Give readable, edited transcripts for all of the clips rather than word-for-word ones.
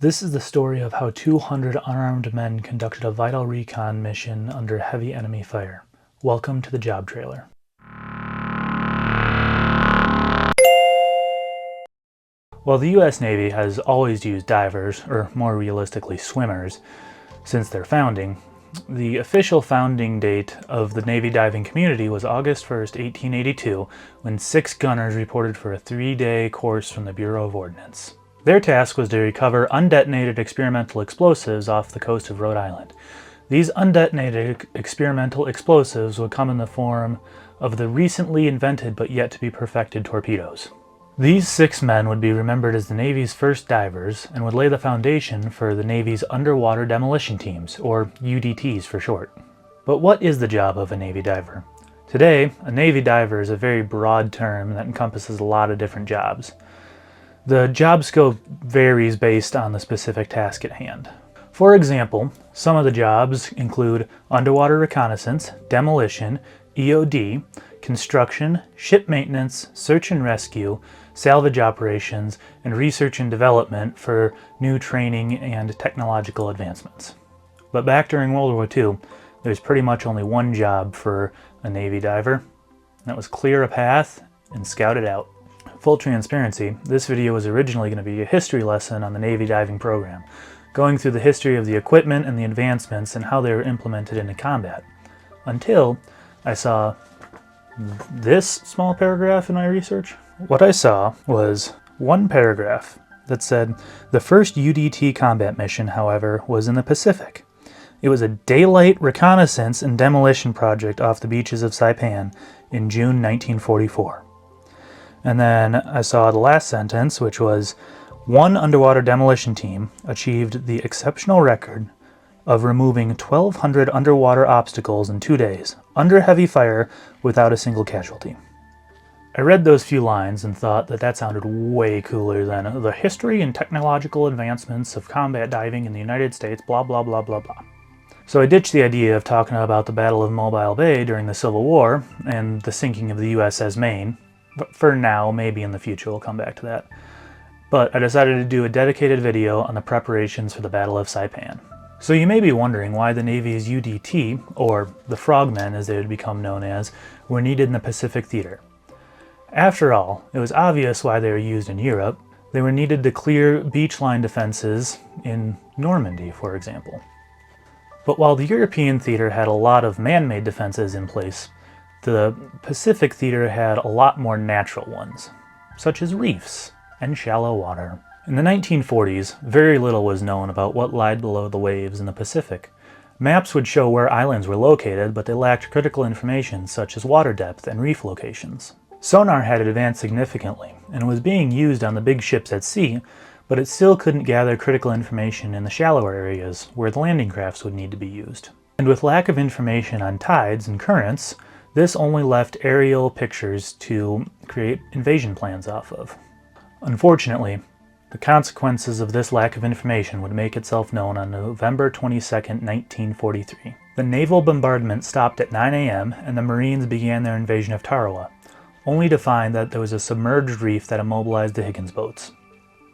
This is the story of how 200 unarmed men conducted a vital recon mission under heavy enemy fire. Welcome to the job trailer. While the U.S. Navy has always used divers, or more realistically swimmers, since their founding, the official founding date of the Navy diving community was August 1st, 1882, when 6 gunners reported for a 3-day course from the Bureau of Ordnance. Their task was to recover undetonated experimental explosives off the coast of Rhode Island. These undetonated experimental explosives would come in the form of the recently invented but yet to be perfected torpedoes. These 6 men would be remembered as the Navy's first divers and would lay the foundation for the Navy's underwater demolition teams, or UDTs for short. But what is the job of a Navy diver? Today, a Navy diver is a very broad term that encompasses a lot of different jobs. The job scope varies based on the specific task at hand. For example, some of the jobs include underwater reconnaissance, demolition, EOD, construction, ship maintenance, search and rescue, salvage operations, and research and development for new training and technological advancements. But back during World War II, there's pretty much only one job for a Navy diver. That was clear a path and scout it out. Full transparency, this video was originally going to be a history lesson on the Navy diving program, going through the history of the equipment and the advancements and how they were implemented into combat. Until I saw this small paragraph in my research. What I saw was one paragraph that said, the first UDT combat mission, however, was in the Pacific. It was a daylight reconnaissance and demolition project off the beaches of Saipan in June 1944. And then I saw the last sentence, which was, one underwater demolition team achieved the exceptional record of removing 1,200 underwater obstacles in 2 days, under heavy fire, without a single casualty. I read those few lines and thought that sounded way cooler than the history and technological advancements of combat diving in the United States, blah blah blah blah blah. So I ditched the idea of talking about the Battle of Mobile Bay during the Civil War and the sinking of the USS Maine. But for now, maybe in the future we'll come back to that. But I decided to do a dedicated video on the preparations for the Battle of Saipan. So you may be wondering why the Navy's UDT, or the Frogmen as they would become known as, were needed in the Pacific Theater. After all, it was obvious why they were used in Europe. They were needed to clear beachline defenses in Normandy, for example. But while the European theater had a lot of man-made defenses in place, the Pacific Theater had a lot more natural ones, such as reefs and shallow water. In the 1940s, very little was known about what lied below the waves in the Pacific. Maps would show where islands were located, but they lacked critical information such as water depth and reef locations. Sonar had advanced significantly and was being used on the big ships at sea, but it still couldn't gather critical information in the shallower areas where the landing crafts would need to be used. And with lack of information on tides and currents, this only left aerial pictures to create invasion plans off of. Unfortunately, the consequences of this lack of information would make itself known on November 22, 1943. The naval bombardment stopped at 9 a.m. and the Marines began their invasion of Tarawa, only to find that there was a submerged reef that immobilized the Higgins boats.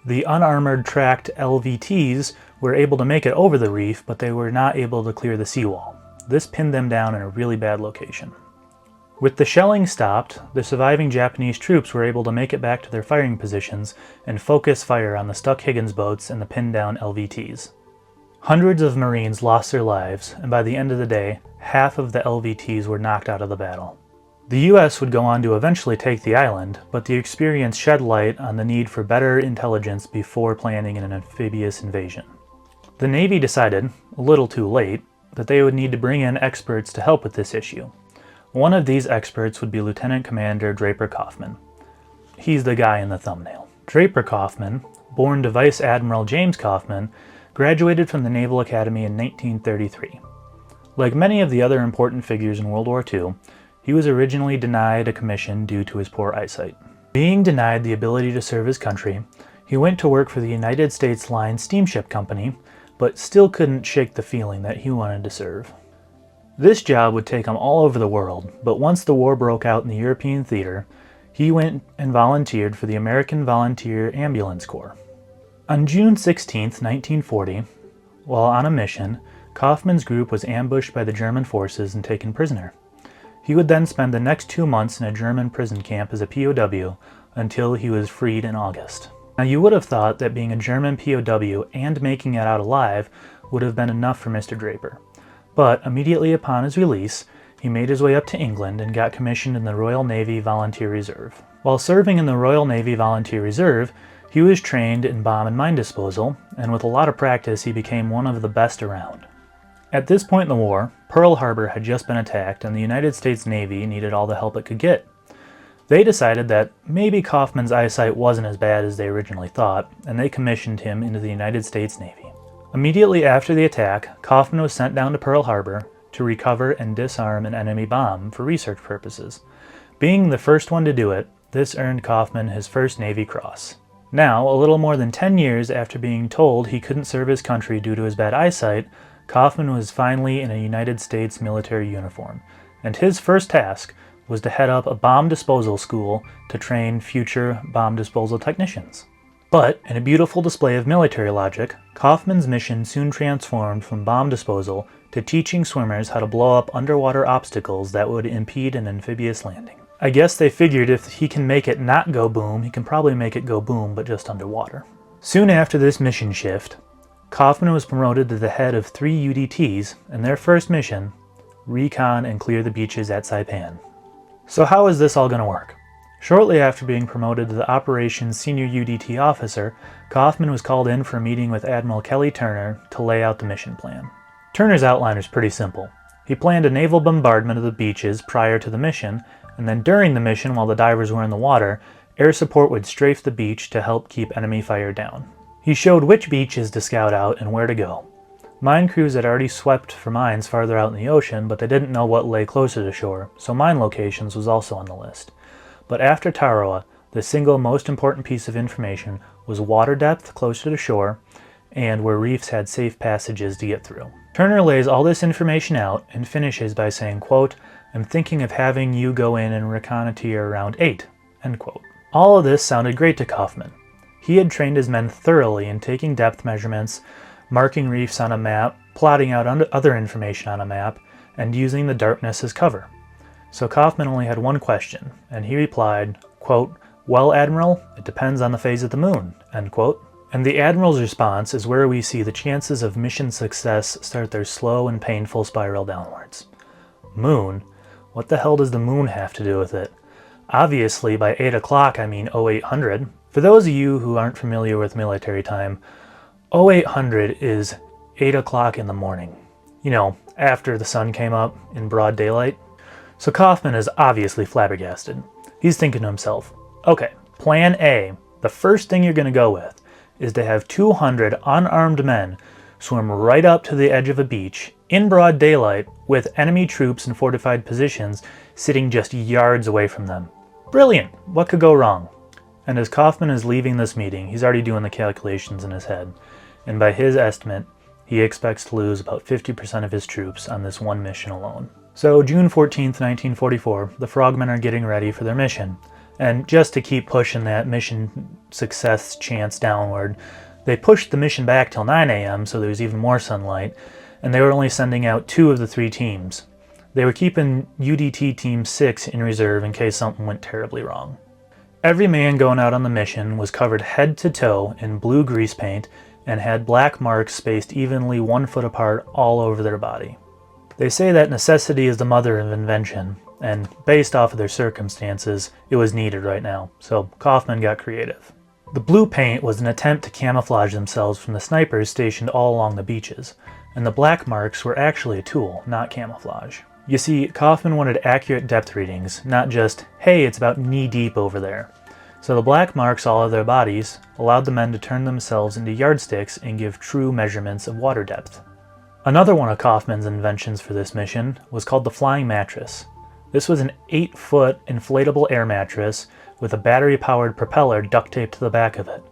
The unarmored tracked LVTs were able to make it over the reef, but they were not able to clear the seawall. This pinned them down in a really bad location. With the shelling stopped, the surviving Japanese troops were able to make it back to their firing positions and focus fire on the stuck Higgins boats and the pinned down LVTs. Hundreds of Marines lost their lives, and by the end of the day, half of the LVTs were knocked out of the battle. The US would go on to eventually take the island, but the experience shed light on the need for better intelligence before planning an amphibious invasion. The Navy decided, a little too late, that they would need to bring in experts to help with this issue. One of these experts would be Lieutenant Commander Draper Kaufman. He's the guy in the thumbnail. Draper Kaufman, born to Vice Admiral James Kaufman, graduated from the Naval Academy in 1933. Like many of the other important figures in World War II, he was originally denied a commission due to his poor eyesight. Being denied the ability to serve his country, he went to work for the United States Line Steamship Company, but still couldn't shake the feeling that he wanted to serve. This job would take him all over the world, but once the war broke out in the European theater, he went and volunteered for the American Volunteer Ambulance Corps. On June 16, 1940, while on a mission, Kaufman's group was ambushed by the German forces and taken prisoner. He would then spend the next 2 months in a German prison camp as a POW until he was freed in August. Now you would have thought that being a German POW and making it out alive would have been enough for Mr. Draper. But immediately upon his release, he made his way up to England and got commissioned in the Royal Navy Volunteer Reserve. While serving in the Royal Navy Volunteer Reserve, he was trained in bomb and mine disposal, and with a lot of practice he became one of the best around. At this point in the war, Pearl Harbor had just been attacked and the United States Navy needed all the help it could get. They decided that maybe Kaufman's eyesight wasn't as bad as they originally thought, and they commissioned him into the United States Navy. Immediately after the attack, Kaufman was sent down to Pearl Harbor to recover and disarm an enemy bomb for research purposes. Being the first one to do it, this earned Kaufman his first Navy Cross. Now, a little more than 10 years after being told he couldn't serve his country due to his bad eyesight, Kaufman was finally in a United States military uniform, and his first task was to head up a bomb disposal school to train future bomb disposal technicians. But, in a beautiful display of military logic, Kaufman's mission soon transformed from bomb disposal to teaching swimmers how to blow up underwater obstacles that would impede an amphibious landing. I guess they figured if he can make it not go boom, he can probably make it go boom, but just underwater. Soon after this mission shift, Kaufman was promoted to the head of 3 UDTs, and their first mission, recon and clear the beaches at Saipan. So how is this all going to work? Shortly after being promoted to the Operations Senior UDT Officer, Kaufman was called in for a meeting with Admiral Kelly Turner to lay out the mission plan. Turner's outline was pretty simple. He planned a naval bombardment of the beaches prior to the mission, and then during the mission, while the divers were in the water, air support would strafe the beach to help keep enemy fire down. He showed which beaches to scout out and where to go. Mine crews had already swept for mines farther out in the ocean, but they didn't know what lay closer to shore, so mine locations was also on the list. But after Tarawa, the single most important piece of information was water depth closer to shore and where reefs had safe passages to get through. Turner lays all this information out and finishes by saying, quote, "I'm thinking of having you go in and reconnoiter around 8, end quote. All of this sounded great to Kaufman. He had trained his men thoroughly in taking depth measurements, marking reefs on a map, plotting out other information on a map, and using the darkness as cover. So Kaufman only had one question, and he replied, quote, "Well, Admiral, it depends on the phase of the moon," end quote. And the Admiral's response is where we see the chances of mission success start their slow and painful spiral downwards. Moon? What the hell does the moon have to do with it? Obviously, by 8 o'clock, I mean 0800. For those of you who aren't familiar with military time, 0800 is 8 o'clock in the morning. You know, after the sun came up in broad daylight. So Kaufman is obviously flabbergasted. He's thinking to himself, okay, plan A, the first thing you're going to go with, is to have 200 unarmed men swim right up to the edge of a beach in broad daylight with enemy troops in fortified positions sitting just yards away from them. Brilliant! What could go wrong? And as Kaufman is leaving this meeting, he's already doing the calculations in his head, and by his estimate, he expects to lose about 50% of his troops on this one mission alone. So June 14th, 1944, the Frogmen are getting ready for their mission. And just to keep pushing that mission success chance downward, they pushed the mission back till 9 a.m. so there was even more sunlight, and they were only sending out 2 of the 3 teams. They were keeping UDT Team 6 in reserve in case something went terribly wrong. Every man going out on the mission was covered head to toe in blue grease paint and had black marks spaced evenly 1 foot apart all over their body. They say that necessity is the mother of invention, and based off of their circumstances, it was needed right now, so Kaufman got creative. The blue paint was an attempt to camouflage themselves from the snipers stationed all along the beaches, and the black marks were actually a tool, not camouflage. You see, Kaufman wanted accurate depth readings, not just, hey, it's about knee-deep over there. So the black marks all over their bodies allowed the men to turn themselves into yardsticks and give true measurements of water depth. Another one of Kaufman's inventions for this mission was called the flying mattress. This was an 8-foot inflatable air mattress with a battery-powered propeller duct taped to the back of it.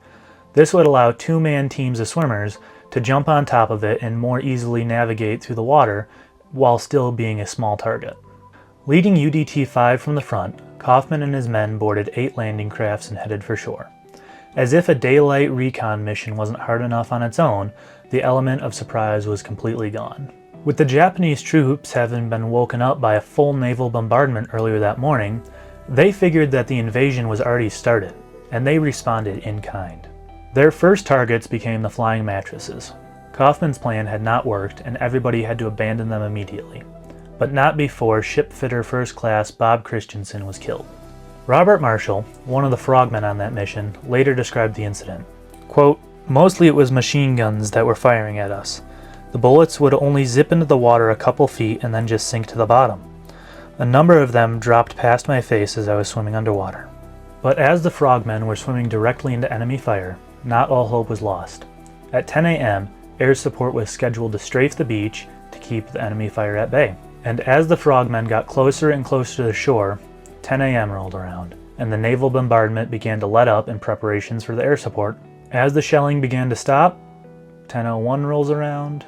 This would allow 2-man teams of swimmers to jump on top of it and more easily navigate through the water while still being a small target. Leading UDT-5 from the front, Kaufman and his men boarded 8 landing crafts and headed for shore. As if a daylight recon mission wasn't hard enough on its own, the element of surprise was completely gone. With the Japanese troops having been woken up by a full naval bombardment earlier that morning, they figured that the invasion was already started, and they responded in kind. Their first targets became the flying mattresses. Kaufman's plan had not worked, and everybody had to abandon them immediately, but not before shipfitter First Class Bob Christensen was killed. Robert Marshall, one of the Frogmen on that mission, later described the incident. Quote, "Mostly it was machine guns that were firing at us. The bullets would only zip into the water a couple feet and then just sink to the bottom. A number of them dropped past my face as I was swimming underwater." But as the Frogmen were swimming directly into enemy fire, not all hope was lost. At 10 a.m., air support was scheduled to strafe the beach to keep the enemy fire at bay. And as the Frogmen got closer and closer to the shore, 10 a.m. rolled around, and the naval bombardment began to let up in preparations for the air support. As the shelling began to stop, 10:01 rolls around,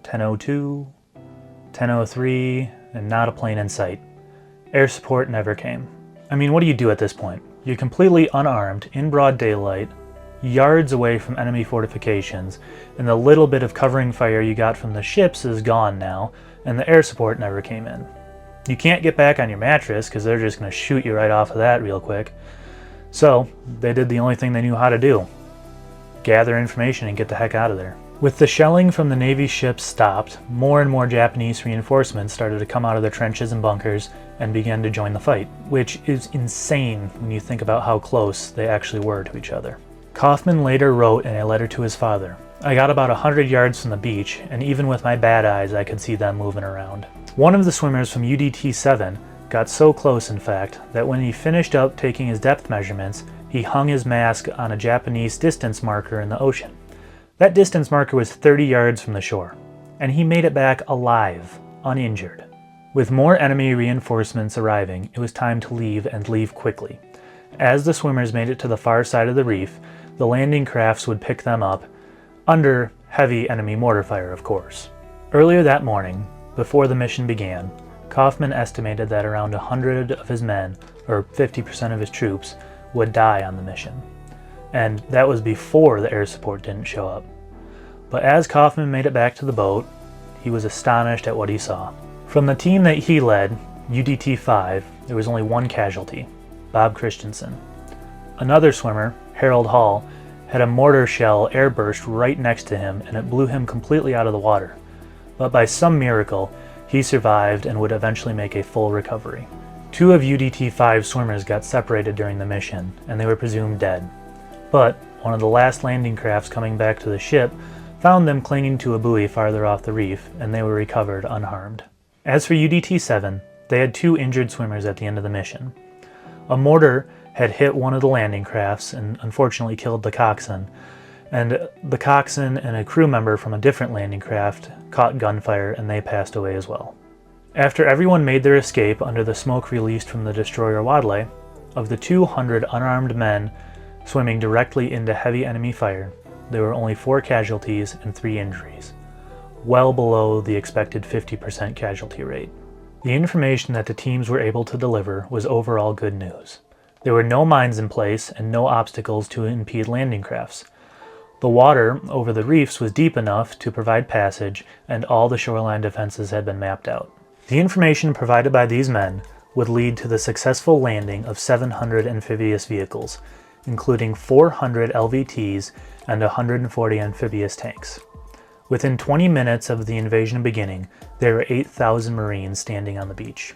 10:02, 10:03, and not a plane in sight. Air support never came. I mean, what do you do at this point? You're completely unarmed, in broad daylight, yards away from enemy fortifications, and the little bit of covering fire you got from the ships is gone now, and the air support never came in. You can't get back on your mattress because they're just going to shoot you right off of that real quick. So they did the only thing they knew how to do: gather information and get the heck out of there. With the shelling from the Navy ships stopped, more and more Japanese reinforcements started to come out of their trenches and bunkers and began to join the fight, which is insane when you think about how close they actually were to each other. Kaufman later wrote in a letter to his father, "I got about 100 yards from the beach, and even with my bad eyes I could see them moving around." One of the swimmers from UDT-7 got so close, in fact, that when he finished up taking his depth measurements, he hung his mask on a Japanese distance marker in the ocean. That distance marker was 30 yards from the shore, and he made it back alive, uninjured. With more enemy reinforcements arriving, it was time to leave, and leave quickly. As the swimmers made it to the far side of the reef, the landing crafts would pick them up, under heavy enemy mortar fire, of course. Earlier that morning, before the mission began, Kaufman estimated that around 100 of his men, or 50% of his troops, would die on the mission. And that was before the air support didn't show up. But as Kaufman made it back to the boat, he was astonished at what he saw. From the team that he led, UDT-5, there was only one casualty, Bob Christensen. Another swimmer, Harold Hall, had a mortar shell airburst right next to him, and it blew him completely out of the water. But by some miracle, he survived and would eventually make a full recovery. Two of UDT-5 swimmers got separated during the mission, and they were presumed dead. But one of the last landing crafts coming back to the ship found them clinging to a buoy farther off the reef, and they were recovered unharmed. As for UDT-7, they had two injured swimmers at the end of the mission. A mortar had hit one of the landing crafts and unfortunately killed the coxswain, and the coxswain and a crew member from a different landing craft caught gunfire, and they passed away as well. After everyone made their escape under the smoke released from the destroyer Wadley, of the 200 unarmed men swimming directly into heavy enemy fire, there were only 4 casualties and 3 injuries, well below the expected 50% casualty rate. The information that the teams were able to deliver was overall good news. There were no mines in place and no obstacles to impede landing crafts. The water over the reefs was deep enough to provide passage, and all the shoreline defenses had been mapped out. The information provided by these men would lead to the successful landing of 700 amphibious vehicles, including 400 LVTs and 140 amphibious tanks. Within 20 minutes of the invasion beginning, there were 8,000 Marines standing on the beach.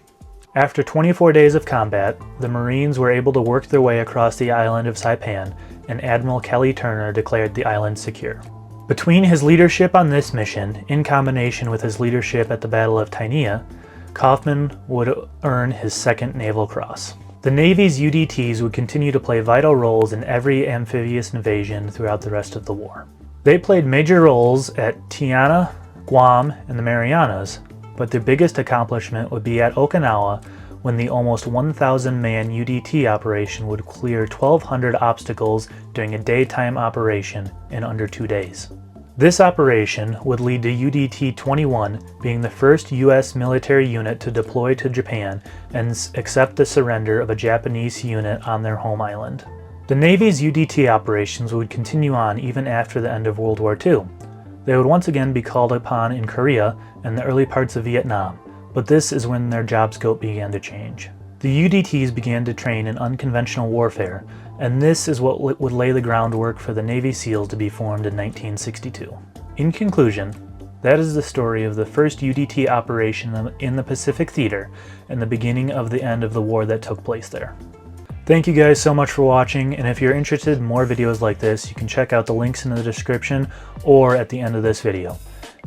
After 24 days of combat, the Marines were able to work their way across the island of Saipan, and Admiral Kelly Turner declared the island secure. Between his leadership on this mission, in combination with his leadership at the Battle of Taenia, Kaufman would earn his second Naval Cross. The Navy's UDTs would continue to play vital roles in every amphibious invasion throughout the rest of the war. They played major roles at Tiana, Guam, and the Marianas, but their biggest accomplishment would be at Okinawa, when the almost 1,000-man UDT operation would clear 1,200 obstacles during a daytime operation in under 2 days. This operation would lead to UDT-21 being the first U.S. military unit to deploy to Japan and accept the surrender of a Japanese unit on their home island. The Navy's UDT operations would continue on even after the end of World War II. They would once again be called upon in Korea and the early parts of Vietnam, but this is when their job scope began to change. The UDTs began to train in unconventional warfare, and this is what would lay the groundwork for the Navy SEALs to be formed in 1962. In conclusion, that is the story of the first UDT operation in the Pacific Theater and the beginning of the end of the war that took place there. Thank you guys so much for watching, and if you're interested in more videos like this, you can check out the links in the description or at the end of this video.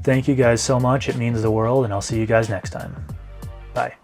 Thank you guys so much, it means the world, and I'll see you guys next time. Bye.